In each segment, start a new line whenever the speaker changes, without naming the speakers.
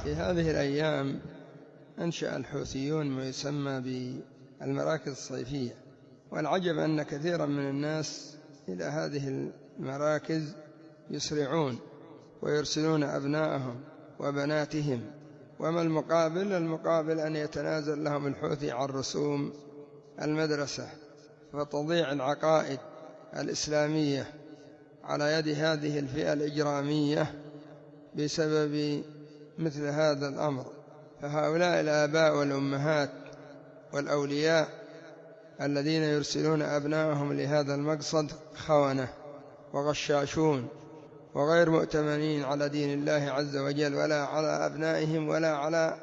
في هذه الأيام أنشأ الحوثيون ما يسمى بالمراكز الصيفية، والعجب أن كثيرا من الناس إلى هذه المراكز يسرعون ويرسلون أبناءهم وبناتهم، وما المقابل أن يتنازل لهم الحوثي عن رسوم المدرسة، فتضيع العقائد الإسلامية على يد هذه الفئة الإجرامية بسبب مثل هذا الأمر. فهؤلاء الآباء والأمهات والأولياء الذين يرسلون أبنائهم لهذا المقصد خونة وغشاشون وغير مؤتمنين على دين الله عز وجل، ولا على أبنائهم ولا على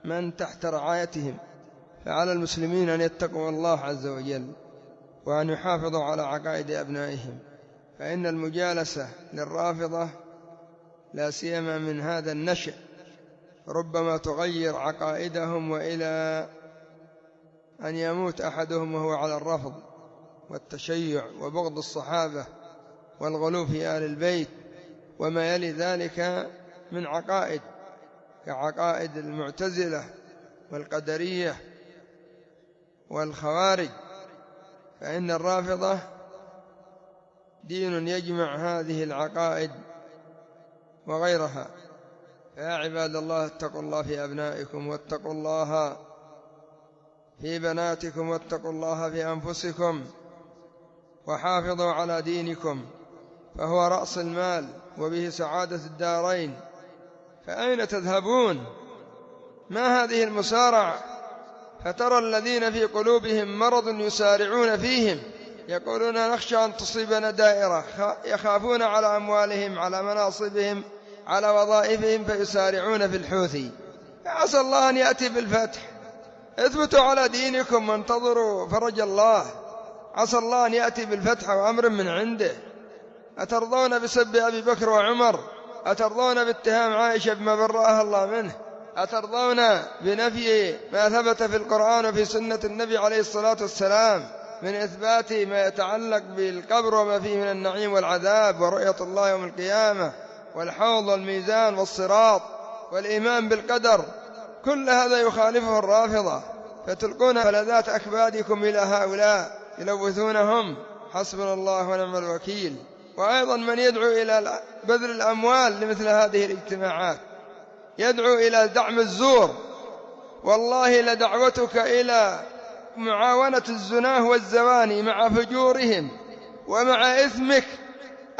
من تحت رعايتهم. فعلى المسلمين أن يتقوا الله عز وجل وأن يحافظوا على عقائد أبنائهم، فإن المجالسة للرافضة لا سيما من هذا النشأ ربما تغير عقائدهم، وإلى أن يموت أحدهم وهو على الرفض والتشيع وبغض الصحابة والغلو في آل البيت وما يلي ذلك من عقائد كعقائد المعتزلة والقدرية والخوارج. فإن الرافضة دين يجمع هذه العقائد وغيرها. فيا عباد الله، اتقوا الله في أبنائكم، واتقوا الله في بناتكم، واتقوا الله في أنفسكم، وحافظوا على دينكم، فهو رأس المال وبه سعادة الدارين. فأين تذهبون؟ ما هذه المسارعة؟ فترى الذين في قلوبهم مرض يسارعون فيهم، يقولون نخشى أن تصيبنا دائرة، يخافون على أموالهم، على مناصبهم، على وظائفهم، فيسارعون في الحوثي. عسى الله أن يأتي بالفتح. اثبتوا على دينكم وانتظروا فرج الله، عسى الله أن يأتي بالفتح وأمر من عنده. أترضون بسب أبي بكر وعمر؟ أترضون باتهام عائشة بما برأها الله منه؟ أترضون بنفي ما ثبت في القرآن وفي سنة النبي عليه الصلاة والسلام من إثبات ما يتعلق بالقبر وما فيه من النعيم والعذاب ورؤية الله يوم القيامة والحوض والميزان والصراط والإيمان بالقدر؟ كل هذا يخالفه الرافضة، فتلقون فلذات أكبادكم إلى هؤلاء يلوثونهم. حسبنا الله ونعم الوكيل. وأيضا من يدعو إلى بذل الأموال لمثل هذه الاجتماعات، يدعو إلى دعم الزور، والله لدعوتك إلى معاونة الزناه والزواني مع فجورهم ومع إثمك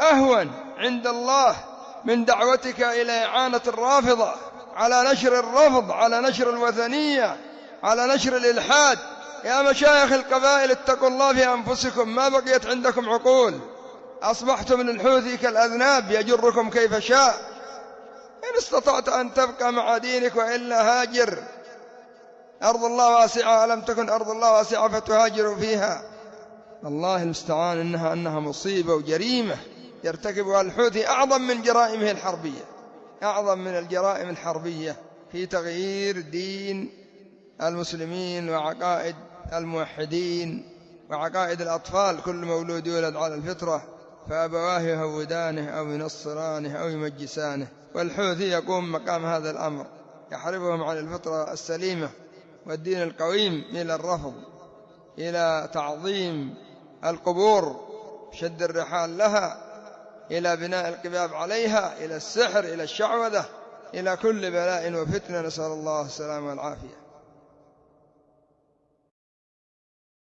أهون عند الله من دعوتك إلى إعانة الرافضة على نشر الرفض، على نشر الوثنية، على نشر الإلحاد. يا مشايخ القبائل، اتقوا الله في أنفسكم، ما بقيت عندكم عقول، أصبحتم من الحوثي كالأذناب يجركم كيف شاء. إن استطعت أن تبقى مع دينك وإلا هاجر، أرض الله واسعة، ألم تكن أرض الله واسعة فتهاجروا فيها؟ الله المستعان. إنها مصيبة وجريمة يرتكبها الحوثي، أعظم من جرائمه الحربية، أعظم من الجرائم الحربية في تغيير دين المسلمين وعقائد الموحدين وعقائد الأطفال. كل مولود يولد على الفطرة فأبواه يهودانه أو ينصرانه أو يمجسانه، والحوثي يقوم مقام هذا الأمر، يحربهم عن الفطرة السليمة والدين القويم إلى الرفض، إلى تعظيم القبور، شد الرحال لها، إلى بناء القباب عليها، إلى السحر، إلى الشعوذة، إلى كل بلاء وفتنة. نسأل الله السلامة والعافية.